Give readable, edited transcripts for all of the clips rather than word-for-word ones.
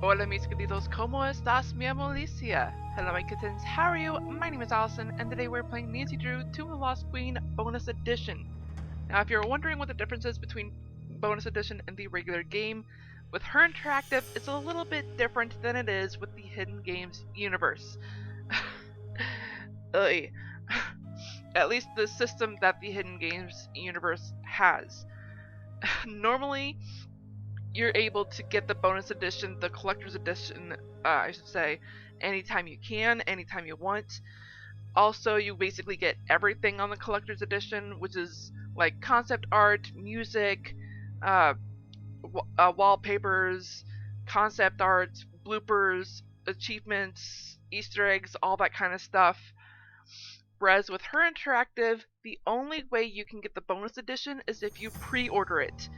Hola mis queridos, ¿cómo estás, mi Alicia? Hello my kittens, how are you? My name is Allison, and today we're playing Nancy Drew Tomb of the Lost Queen Bonus Edition. Now if you're wondering what the difference is between Bonus Edition and the regular game, with her interactive, it's a little bit different than it is with the Hidden Games universe. At least the system that the Hidden Games universe has. Normally, you're able to get the bonus edition, the collector's edition, I should say, anytime you can, anytime you want. Also, you basically get everything on the collector's edition, which is like concept art, music, wallpapers, concept art, bloopers, achievements, Easter eggs, all that kind of stuff. Whereas with her interactive, the only way you can get the bonus edition is if you pre-order it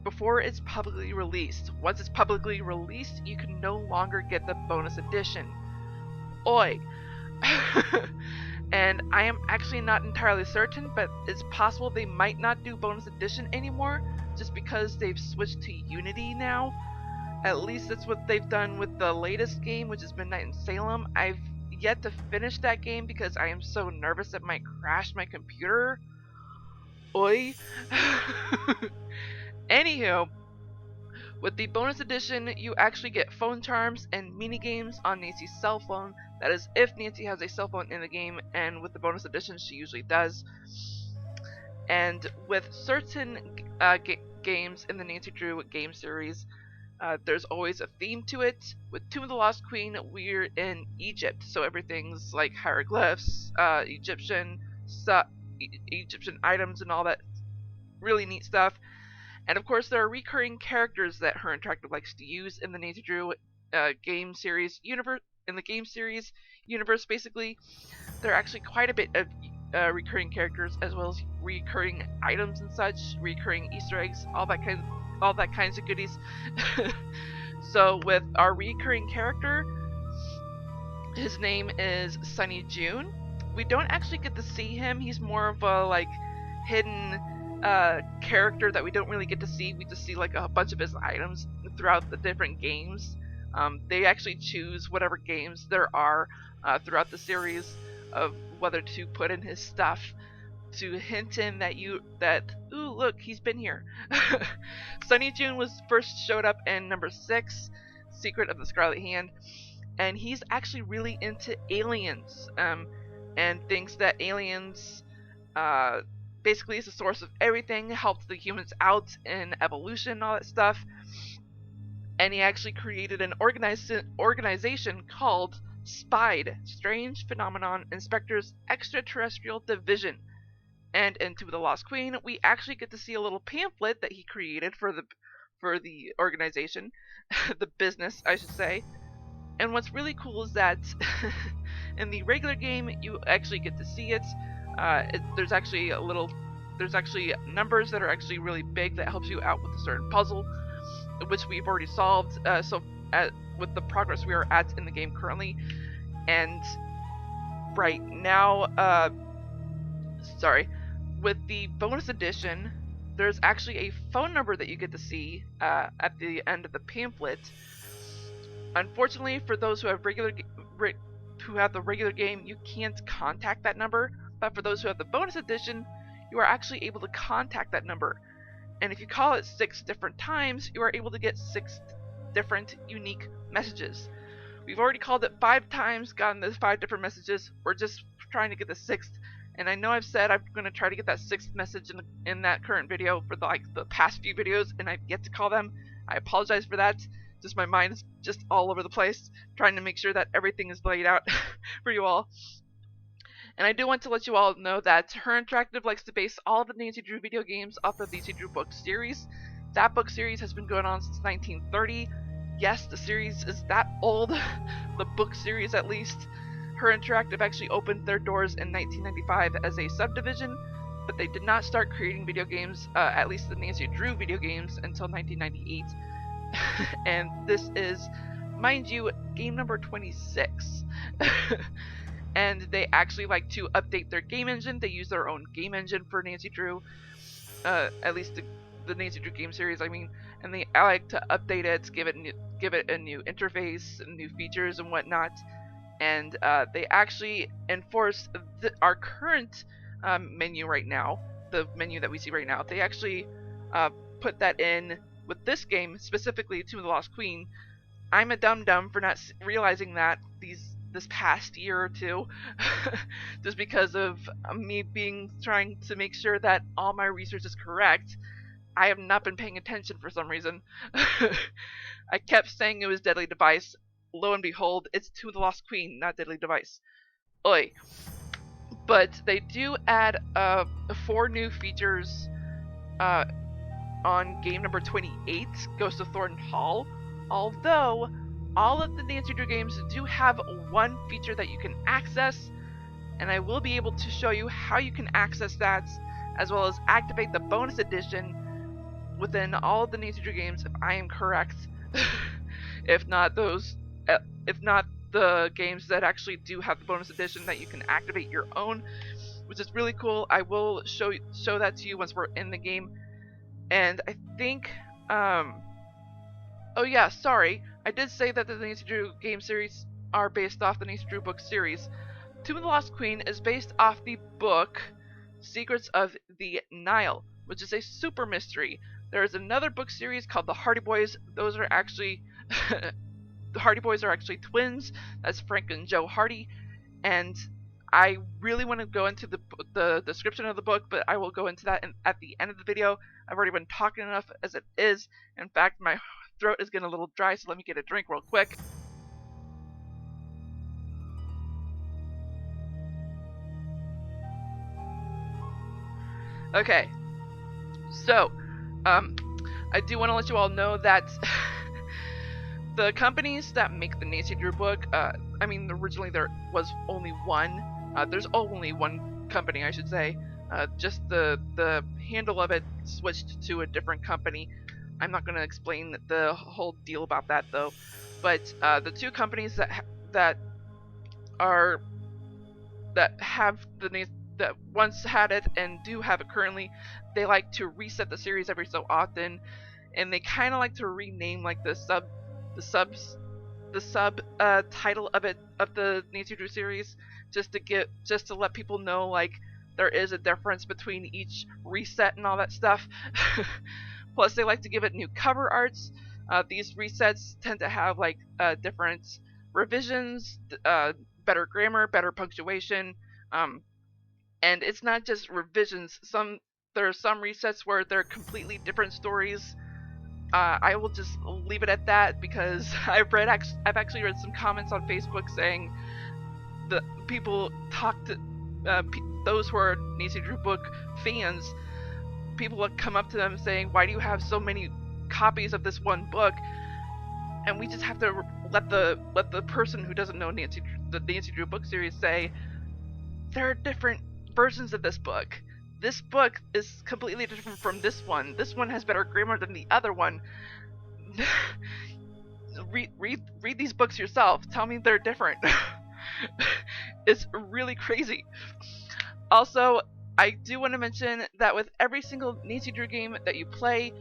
before it's publicly released. Once it's publicly released, you can no longer get the bonus edition. Oi! And I am actually not entirely certain, but it's possible they might not do bonus edition anymore, just because they've switched to Unity now. At least that's what they've done with the latest game, which is Midnight in Salem. I've yet to finish that game because I am so nervous it might crash my computer. Oi! Anywho, with the bonus edition, you actually get phone charms and minigames on Nancy's cell phone. That is, if Nancy has a cell phone in the game, and with the bonus edition, she usually does. And with certain games in the Nancy Drew game series, there's always a theme to it. With Tomb of the Lost Queen, we're in Egypt, so everything's like hieroglyphs, Egyptian items, and all that really neat stuff. And of course, there are recurring characters that Her Interactive likes to use in the Nancy Drew game series universe. In the game series universe, basically, there are actually quite a bit of recurring characters, as well as recurring items and such, recurring Easter eggs, all that kinds of goodies. So with our recurring character, his name is Sunny June. We don't actually get to see him. He's more of a like hidden character that we don't really get to see. We just see like a bunch of his items throughout the different games. They actually choose whatever games there are throughout the series of whether to put in his stuff to hint in that ooh, look, he's been here. Sunny June was first showed up in number 6, Secret of the Scarlet Hand, and he's actually really into aliens, and thinks that aliens basically is the source of everything, helps the humans out in evolution and all that stuff. And he actually created an organization called S.P.I.E.D, Strange Phenomenon Inspectors Extraterrestrial Division. And in Tomb of the Lost Queen, we actually get to see a little pamphlet that he created for the organization, the business, I should say. And what's really cool is that in the regular game, you actually get to see it. There's actually numbers that are actually really big that helps you out with a certain puzzle, which we've already solved. With the progress we are at in the game currently, and right now, with the bonus edition, there's actually a phone number that you get to see at the end of the pamphlet. Unfortunately, for those who have the regular game, you can't contact that number. But for those who have the bonus edition, you are actually able to contact that number. And if you call it 6 different times, you are able to get 6 different unique messages. We've already called it 5 times, gotten those 5 different messages. We're just trying to get the 6th. And I know I've said I'm going to try to get that 6th message in that current video for the past few videos, and I've yet to call them. I apologize for that. Just my mind is just all over the place, trying to make sure that everything is laid out for you all. And I do want to let you all know that Her Interactive likes to base all of the Nancy Drew video games off of the Nancy Drew book series. That book series has been going on since 1930. Yes, the series is that old, the book series at least. Her Interactive actually opened their doors in 1995 as a subdivision, but they did not start creating video games, at least the Nancy Drew video games, until 1998. And this is, mind you, game number 26. And they actually like to update their game engine. They use their own game engine for Nancy Drew, at least the Nancy Drew game series, I mean. and I like to update it, give it a new interface, new features and whatnot. And they actually enforce our current menu right now, the menu that we see right now. They actually put that in with this game, specifically Tomb of the Lost Queen. I'm a dum-dum for not realizing that this past year or two, just because of me trying to make sure that all my research is correct. I have not been paying attention for some reason. I kept saying it was Deadly Device. Lo and behold, it's Tomb of the Lost Queen, not Deadly Device. Oi. But they do add 4 new features on game number 28, Ghost of Thornton Hall. Although, all of the Nancy Drew games do have one feature that you can access, and I will be able to show you how you can access that, as well as activate the bonus edition within all of the Nancy Drew games, if I am correct. if not the games that actually do have the bonus edition that you can activate your own, which is really cool. I will show that to you once we're in the game. And I think, oh yeah, sorry, I did say that the Nancy Drew game series are based off the Nancy Drew book series. Tomb of the Lost Queen is based off the book Secrets of the Nile, which is a super mystery. There is another book series called The Hardy Boys. Those are actually the Hardy Boys are actually twins. That's Frank and Joe Hardy. And I really want to go into the description of the book, but I will go into that at the end of the video. I've already been talking enough as it is. In fact, my throat is getting a little dry, so let me get a drink real quick. Okay, so I do want to let you all know that the companies that make the Nancy Drew book, I mean, originally there was only one. There's only one company, I should say. Just the handle of it switched to a different company. I'm not going to explain the whole deal about that though. But the 2 companies that have that once had it and do have it currently, they like to reset the series every so often, and they kind of like to rename like the sub title of the Nancy Drew series, just to let people know like there is a difference between each reset and all that stuff. Plus, they like to give it new cover arts. These resets tend to have like different revisions, better grammar, better punctuation, and it's not just revisions. There are some resets where they're completely different stories. I will just leave it at that because I've actually read some comments on Facebook saying that people talk to those who are Nancy Drew book fans. People would come up to them saying, "Why do you have so many copies of this one book?" And we just have to let the person who doesn't know the Nancy Drew book series say, there are different versions of this book. This book is completely different from this one. This one has better grammar than the other one. read these books yourself. Tell me they're different. It's really crazy. Also, I do want to mention that with every single Nancy Drew game that you play,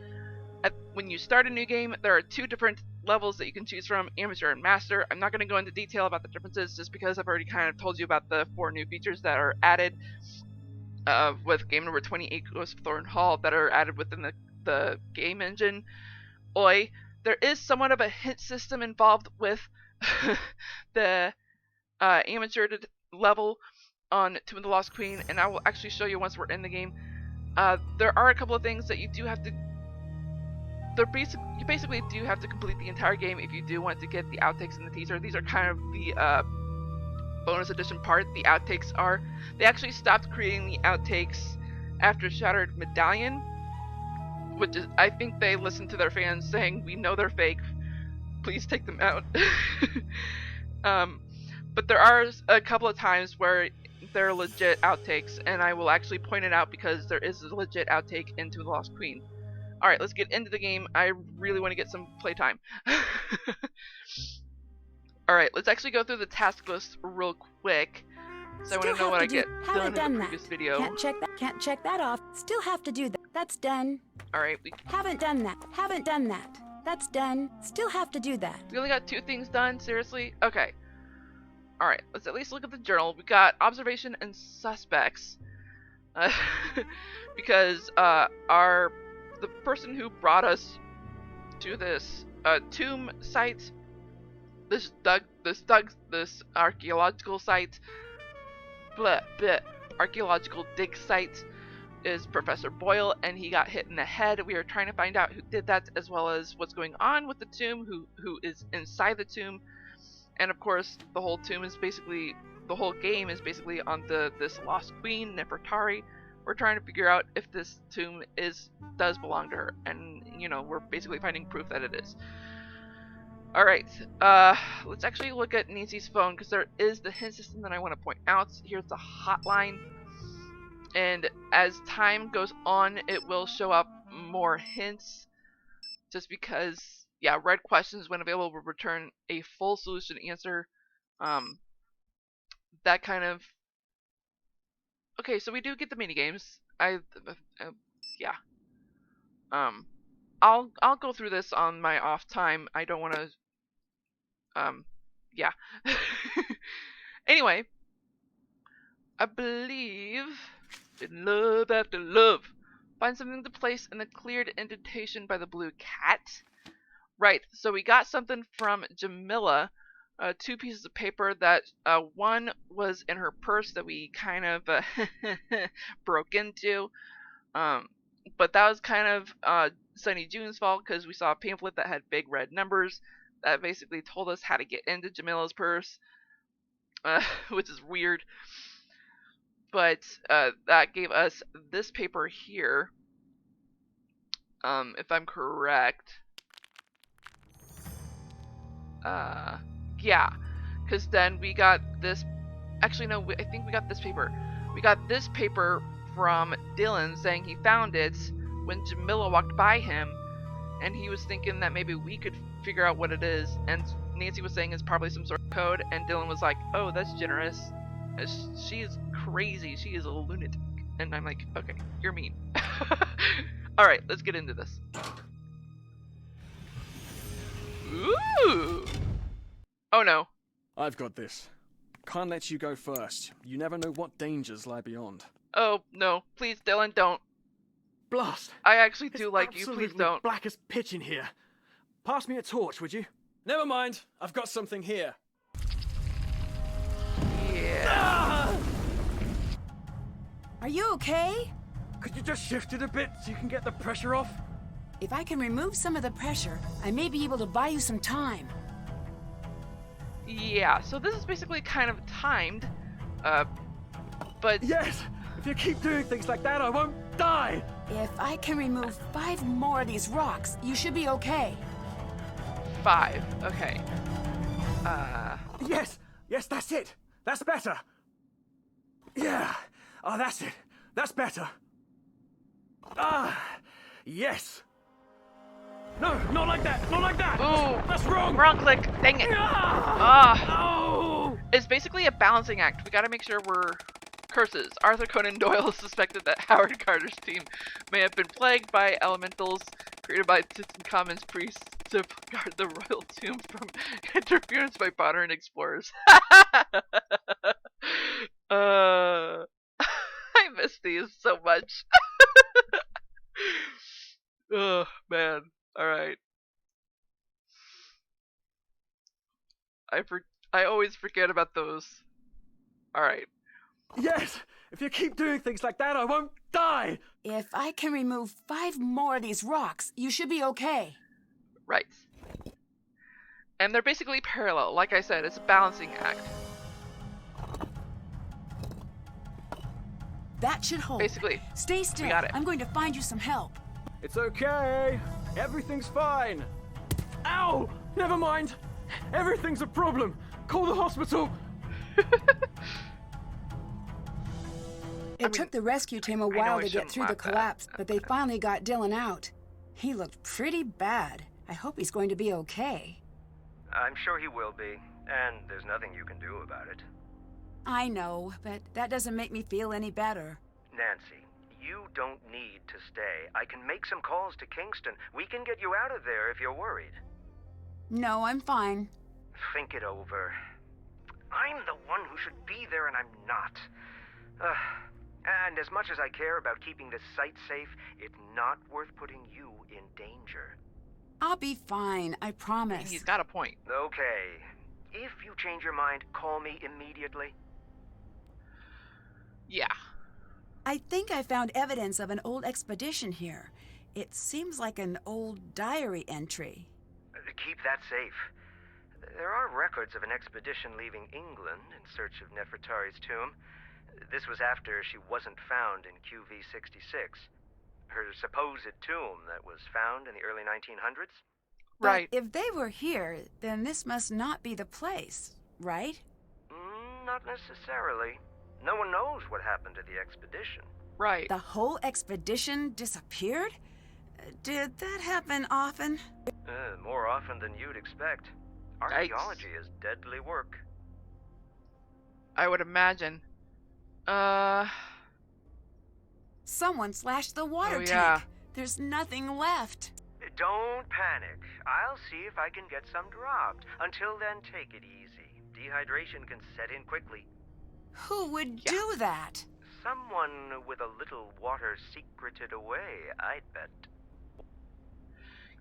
when you start a new game, there are 2 different levels that you can choose from, amateur and master. I'm not going to go into detail about the differences just because I've already kind of told you about the 4 new features that are added with game number 28, Ghost of Thornton Hall, that are added within the game engine. Oi, there is somewhat of a hint system involved with the amateur level on Tomb of the Lost Queen, and I will actually show you once we're in the game. There are a couple of things that you do have to you basically do have to complete the entire game if you do want to get the outtakes and the teaser. These are kind of the bonus edition part. The outtakes are, they actually stopped creating the outtakes after Shattered Medallion, which is, I think they listened to their fans saying, we know they're fake, please take them out. But there are a couple of times where they're legit outtakes, and I will actually point it out because there is a legit outtake into The Lost Queen. Alright, let's get into the game. I really want to get some playtime. Alright, let's actually go through the task list real quick. So I want to know what I get done in the previous video. Can't check that off. Still have to do that. That's done. Alright, we Haven't done that. Haven't done that. That's done. Still have to do that. only got 2 things done? Seriously? Okay. Alright, let's at least look at the journal. We got observation and suspects. Uh, because the person who brought us to this tomb site, this archaeological site, archaeological dig site, is Professor Boyle, and he got hit in the head. We are trying to find out who did that, as well as what's going on with the tomb, who is inside the tomb, and of course the whole game is basically on this lost queen Nefertari. We're trying to figure out if this tomb does belong to her, and we're basically finding proof that it is. Alright, let's actually look at Nancy's phone, because there is the hint system that I want to point out. Here's the hotline, and as time goes on, it will show up more hints, just because, yeah, red questions when available will return a full solution answer. That kind of... Okay, so we do get the mini games. Yeah. I'll go through this on my off time. I don't want to. Yeah. Anyway, I believe in love after love. Find something to place in the cleared indentation by the blue cat. Right. So we got something from Jamila. 2 pieces of paper that one was in her purse that we kind of broke into, but that was kind of Sunny June's fault, because we saw a pamphlet that had big red numbers that basically told us how to get into Jamila's purse, which is weird, but that gave us this paper here, if I'm correct. Yeah, because then we got this. Actually, no, I think we got this paper. We got this paper from Dylan saying he found it when Jamila walked by him, and he was thinking that maybe we could figure out what it is. And Nancy was saying it's probably some sort of code, and Dylan was like, "Oh, that's generous. She is crazy. She is a lunatic." And I'm like, "Okay, you're mean." All right, let's get into this. Ooh. Oh no. I've got this. Can't let you go first. You never know what dangers lie beyond. Oh no, please, Dylan, don't. Blast! I actually do It's like you, please don't. Black as pitch in here. Pass me a torch, would you? Never mind. I've got something here. Yeah. Ah! Are you okay? Could you just shift it a bit so you can get the pressure off? If I can remove some of the pressure, I may be able to buy you some time. Yeah, so this is basically kind of timed, but... Yes! If you keep doing things like that, I won't die! If I can remove 5 more of these rocks, you should be okay. 5, okay. Yes! Yes, that's it! That's better! Yeah! Oh, that's it! That's better! Ah! Yes! No, not like that! Not like that! Ooh! That's wrong! Wrong click! Dang it! Oh! It's basically a balancing act. We gotta make sure we're... Curses. Arthur Conan Doyle suspected that Howard Carter's team may have been plagued by elementals created by Tutankhamun's priests to guard the royal tomb from interference by modern explorers. I miss these so much. Oh, man. Alright. I always forget about those. Alright. Yes! If you keep doing things like that, I won't die! If I can remove 5 more of these rocks, you should be okay. Right. And they're basically parallel. Like I said, it's a balancing act. That should hold. Basically. Stay still. We got it. I'm going to find you some help. It's okay. Everything's fine. Ow! Never mind. Everything's a problem. Call the hospital. It took the rescue team a while to get through the collapse, but they finally got Dylan out. He looked pretty bad. I hope he's going to be okay. I'm sure he will be, and there's nothing you can do about it. I know, but that doesn't make me feel any better. Nancy, You don't need to stay. I can make some calls to Kingston. We can get you out of there if you're worried. No, I'm fine. Think it over. I'm the one who should be there and I'm not. And as much as I care about keeping this site safe, it's not worth putting you in danger. I'll be fine, I promise. He's got a point. Okay. If you change your mind, call me immediately. Yeah. I think I found evidence of an old expedition here. It seems like an old diary entry. Keep that safe. There are records of an expedition leaving England in search of Nefertari's tomb. This was after she wasn't found in QV-66. Her supposed tomb that was found in the early 1900s. Right. But if they were here, then this must not be the place, right? Not necessarily. No one knows what happened to the expedition. Right. The whole expedition disappeared? Did that happen often? More often than you'd expect. Archaeology is deadly work. I would imagine. Someone slashed the water tank. Yeah. There's nothing left. Don't panic. I'll see if I can get some dropped. Until then, take it easy. Dehydration can set in quickly. Who would do that? Someone with a little water secreted away, I'd bet.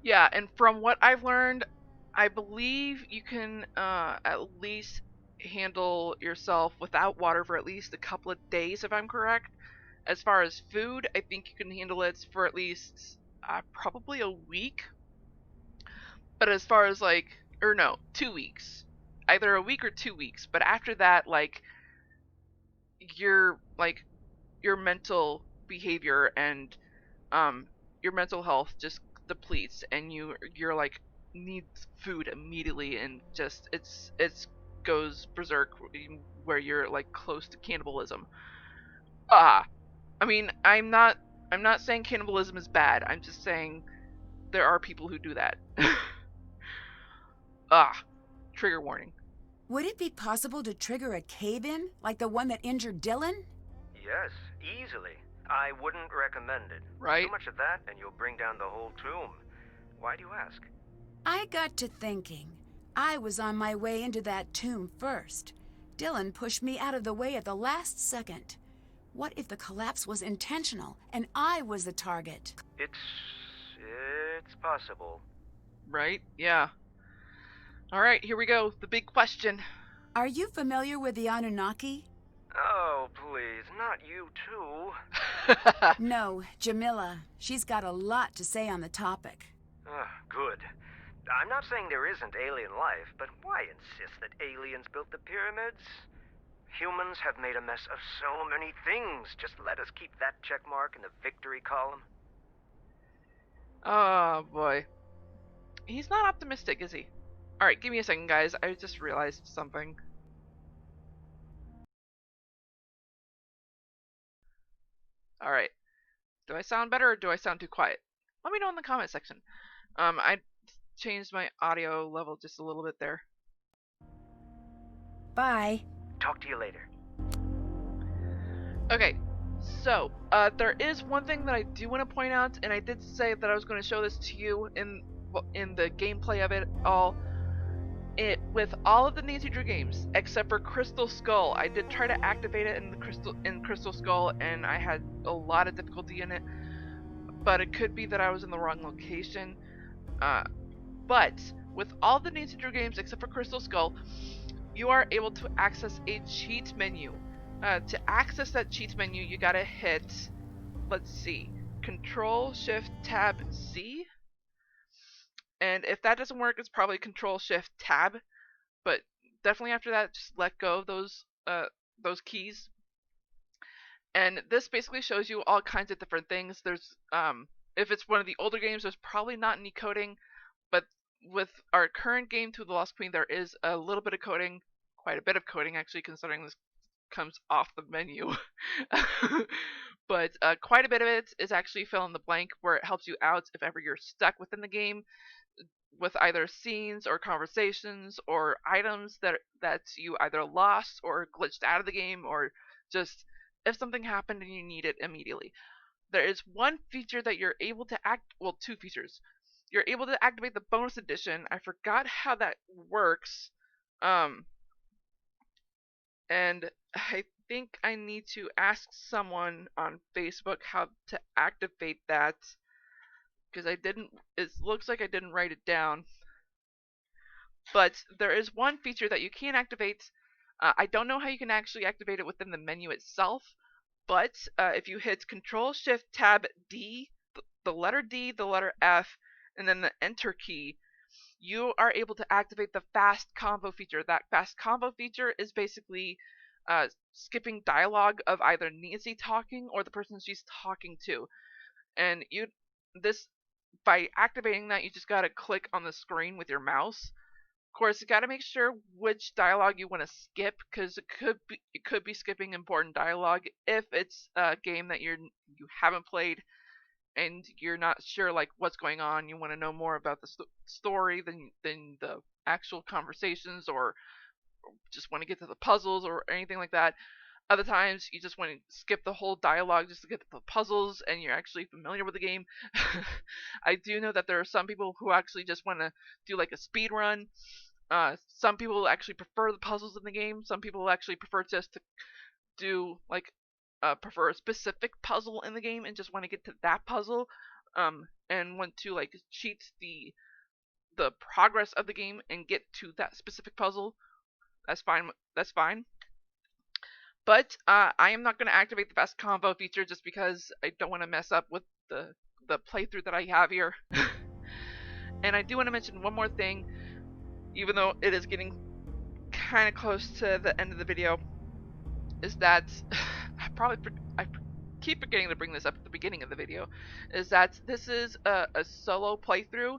Yeah, and from what I've learned, I believe you can at least handle yourself without water for at least a couple of days, if I'm correct. As far as food, I think you can handle it for at least probably a week. But as far as 2 weeks. Either a week or 2 weeks. But after that, your mental behavior and your mental health just depletes, and you're need food immediately, and just it's goes berserk where you're close to cannibalism. I mean, I'm not saying cannibalism is bad. I'm just saying there are people who do that. Trigger warning. Would it be possible to trigger a cave-in, like the one that injured Dylan? Yes, easily. I wouldn't recommend it. Right? Too much of that, and you'll bring down the whole tomb. Why do you ask? I got to thinking. I was on my way into that tomb first. Dylan pushed me out of the way at the last second. What if the collapse was intentional, and I was the target? It's possible. Right? Yeah. Alright, here we go. The big question. Are you familiar with the Anunnaki? Oh, please, not you too. No, Jamila. She's got a lot to say on the topic. Good. I'm not saying there isn't alien life, but why insist that aliens built the pyramids? Humans have made a mess of so many things. Just let us keep that check mark in the victory column. Oh, boy. He's not optimistic, is he? Alright, give me a second, guys. I just realized something. Alright. Do I sound better, or do I sound too quiet? Let me know in the comment section. I changed my audio level just a little bit there. Bye. Talk to you later. Okay, so, there is one thing that I do want to point out, and I did say that I was going to show this to you in the gameplay of it all. With all of the Nancy Drew games, except for Crystal Skull, I did try to activate it in Crystal Skull, and I had a lot of difficulty in it. But it could be that I was in the wrong location. But with all the Nancy Drew games, except for Crystal Skull, you are able to access a cheat menu. To access that cheat menu, you gotta hit, let's see, Control-Shift-Tab-Z. And if that doesn't work, it's probably Control-Shift-Tab. But definitely after that, just let go of those keys. And this basically shows you all kinds of different things. There's, if it's one of the older games, there's probably not any coding. But with our current game, To the Lost Queen, there is a little bit of coding. Quite a bit of coding, actually, considering this comes off the menu. But quite a bit of it is actually fill in the blank, where it helps you out if ever you're stuck within the game with either scenes or conversations or items that you either lost or glitched out of the game, or just if something happened and you need it immediately. there is one feature that you're able to well, two features. You're able to activate the bonus edition. I forgot how that works. And I think I need to ask someone on Facebook how to activate that, because I didn't. It looks like I didn't write it down. But there is one feature that you can activate. I don't know how you can actually activate it within the menu itself, but if you hit Control Shift Tab D, the letter D, the letter F, and then the Enter key, you are able to activate the fast combo feature. That fast combo feature is basically skipping dialogue of either Nancy talking or the person she's talking to. And this by activating that, you just gotta click on the screen with your mouse. Of course, you gotta make sure which dialogue you want to skip, because it could be skipping important dialogue if it's a game that you haven't played and you're not sure like what's going on. You want to know more about the story than the actual conversations, or just want to get to the puzzles or anything like that. Other times you just want to skip the whole dialogue just to get to the puzzles and you're actually familiar with the game. I do know that there are some people who actually just want to do like a speed run. Some people actually prefer the puzzles in the game. Some people actually prefer just to do like prefer a specific puzzle in the game and just want to get to that puzzle, and want to like cheat the progress of the game and get to that specific puzzle. That's fine. That's fine. But I am not going to activate the fast combo feature just because I don't want to mess up with the playthrough that I have here. And I do want to mention one more thing, even though it is getting kind of close to the end of the video, is that I keep forgetting to bring this up at the beginning of the video, is that this is a solo playthrough.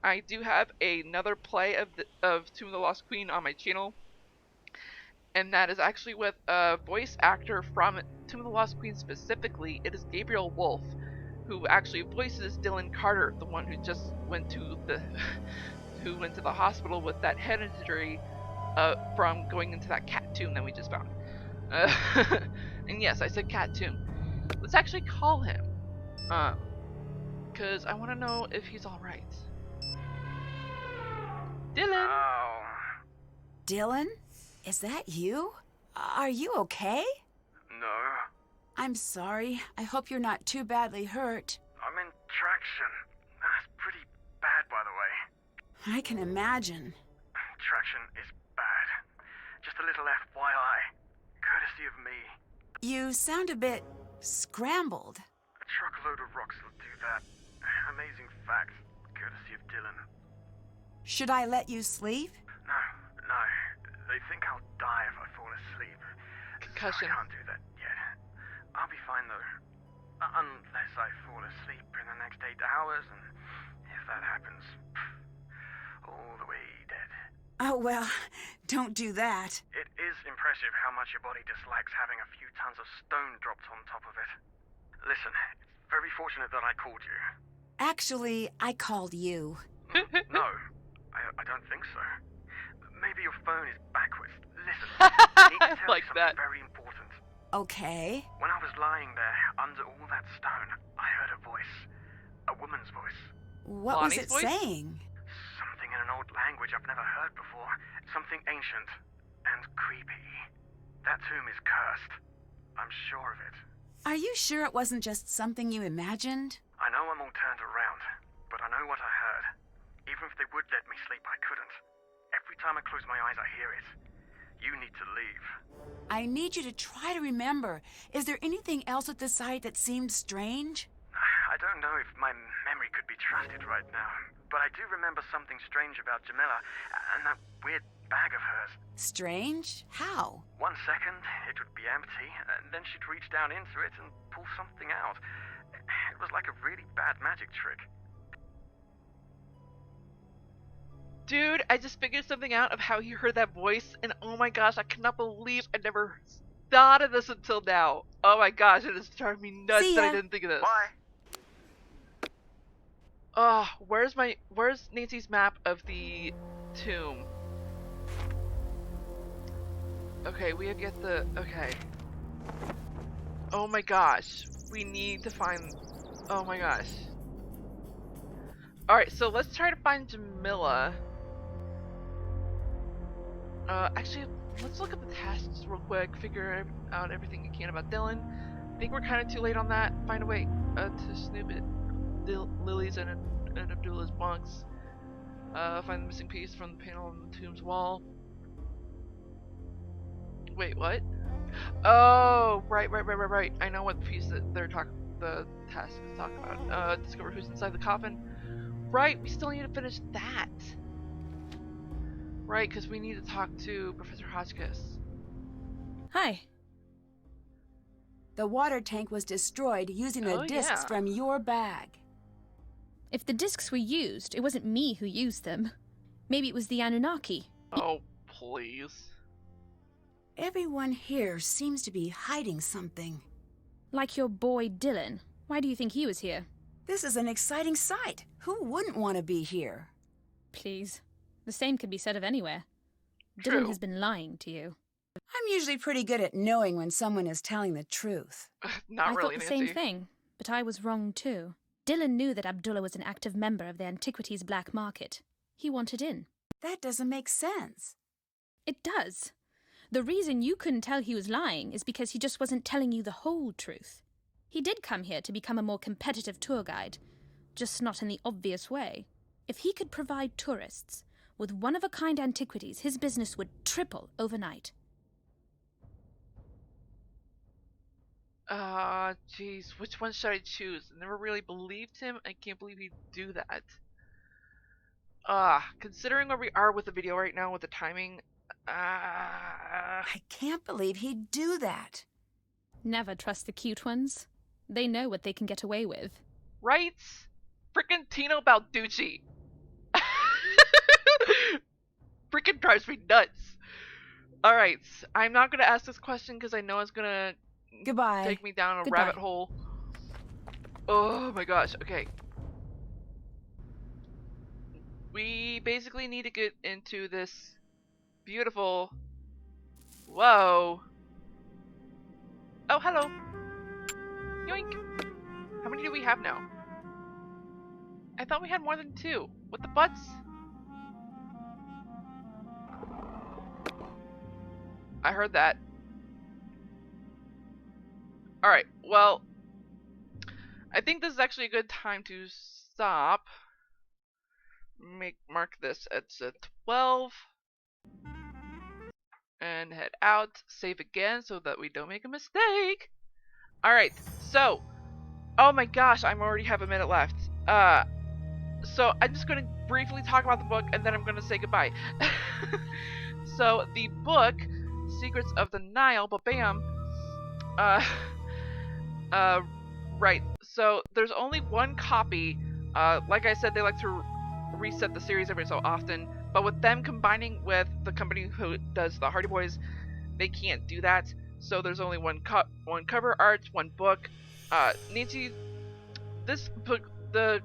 I do have another play of Tomb of the Lost Queen on my channel, and that is actually with a voice actor from Tomb of the Lost Queen specifically. It is Gabriel Wolf, who actually voices Dylan Carter, the one who just went to the who went to the hospital with that head injury from going into that cat tomb that we just found. And yes, I said cat tomb. Let's actually call him, because I want to know if he's all right. Dylan. Oh. Dylan? Is that you? Are you okay? No. I'm sorry. I hope you're not too badly hurt. I'm in traction. That's pretty bad, by the way. I can imagine. Traction is bad. Just a little FYI. Courtesy of me. You sound a bit scrambled. A truckload of rocks will do that. Amazing fact. Courtesy of Dylan. Should I let you sleep? No. They think I'll die if I fall asleep. Concussion. I can't do that yet. I'll be fine though. Unless I fall asleep in the next 8 hours, and if that happens, all the way dead. Oh, well, don't do that. It is impressive how much your body dislikes having a few tons of stone dropped on top of it. Listen, it's very fortunate that I called you. Actually, I called you. No, I don't think so. Maybe your phone is backwards. Listen, I need to tell like you something that. very important. Okay. When I was lying there under all that stone, I heard a voice. A woman's voice. What was Lonnie's it voice? saying? Something in an old language I've never heard before. Something ancient and creepy. That tomb is cursed. I'm sure of it. Are you sure it wasn't just something you imagined? I know I'm all turned around, but I know what I heard. Even if they would let me sleep, I couldn't. Every time I close my eyes, I hear it. You need to leave. I need you to try to remember. Is there anything else at the site that seemed strange? I don't know if my memory could be trusted right now, but I do remember something strange about Jamila and that weird bag of hers. Strange? How? 1 second, it would be empty, and then she'd reach down into it and pull something out. It was like a really bad magic trick. Dude, I just figured something out of how he heard that voice, and oh my gosh, I cannot believe I never thought of this until now. Oh my gosh, it is driving me nuts See that I ya. didn't think of this. Bye. Oh, where's Nancy's map of the tomb? Okay, we have to get the, okay. Oh my gosh. We need to find... Oh my gosh. Alright, so let's try to find Jamila. Actually, let's look at the tasks real quick, figure out everything you can about Dylan. I think we're kind of too late on that. Find a way to snoop at Lily's and Abdullah's bunks. Find the missing piece from the panel on the tomb's wall. Wait, what? Oh, right. I know what piece that the task is talking about. Discover who's inside the coffin. Right, we still need to finish that. Right, because we need to talk to Professor Hotchkiss. Hi. The water tank was destroyed using the discs from your bag. If the discs were used, it wasn't me who used them. Maybe it was the Anunnaki. Oh, please. Everyone here seems to be hiding something. Like your boy Dylan. Why do you think he was here? This is an exciting sight. Who wouldn't want to be here? Please. The same could be said of anywhere. True. Dylan has been lying to you. I'm usually pretty good at knowing when someone is telling the truth. Not I really, thought the Nancy. same thing, but I was wrong too. Dylan knew that Abdullah was an active member of the antiquities black market. He wanted in. That doesn't make sense. It does. The reason you couldn't tell he was lying is because he just wasn't telling you the whole truth. He did come here to become a more competitive tour guide, just not in the obvious way. If he could provide tourists with one-of-a-kind antiquities, his business would triple overnight. Jeez, which one should I choose? I never really believed him. I can't believe he'd do that. Considering where we are with the video right now with the timing, I can't believe he'd do that. Never trust the cute ones. They know what they can get away with. right? Frickin' Tino Balducci. Frickin' drives me nuts. Alright, I'm not gonna ask this question because I know it's gonna Goodbye. take me down a Goodbye. rabbit hole. Oh my gosh, okay. We basically need to get into this beautiful... Whoa. Oh, hello. Yoink. How many do we have now? I thought we had more than 2. What the butts? I heard that. Alright, well, I think this is actually a good time to stop. Mark this at 12. And head out. Save again so that we don't make a mistake. Alright, so. Oh my gosh, I already have a minute left. So I'm just going to briefly talk about the book and then I'm going to say goodbye. So the book, Secrets of the Nile, ba-bam. Right, so there's only one copy. Like I said, they like to reset the series every so often, but with them combining with the company who does the Hardy Boys, they can't do that. So there's only one cover art, one book. Nancy, this book, the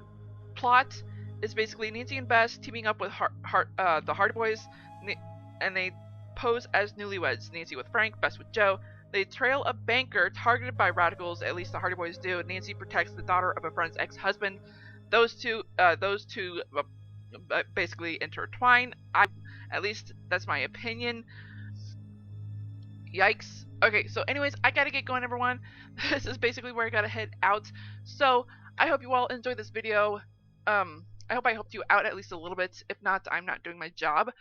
plot is basically Nancy and Bess teaming up with the Hardy Boys, and they pose as newlyweds. Nancy with Frank, Bess with Joe. They trail a banker targeted by radicals, at least the Hardy Boys do. Nancy protects the daughter of a friend's ex-husband. Those two basically intertwine. At least that's my opinion. Yikes. Okay, so anyways, I gotta get going, everyone. This is basically where I gotta head out. So I hope you all enjoyed this video. I hope I helped you out at least a little bit. If not, I'm not doing my job.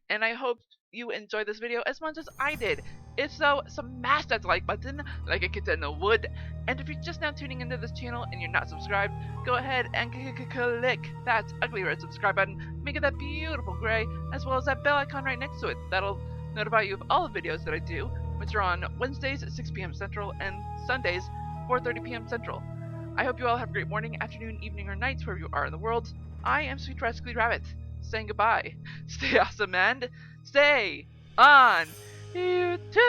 And I hope you enjoyed this video as much as I did. If so, smash that like button like a kitten would. And if you're just now tuning into this channel and you're not subscribed, go ahead and click that ugly red subscribe button. Make it that beautiful gray, as well as that bell icon right next to it. That'll notify you of all the videos that I do, which are on Wednesdays at 6 p.m. Central and Sundays 4:30 p.m. Central. I hope you all have a great morning, afternoon, evening, or night wherever you are in the world. I am Sweet Rascally Rabbit, saying goodbye. Stay awesome and stay on YouTube!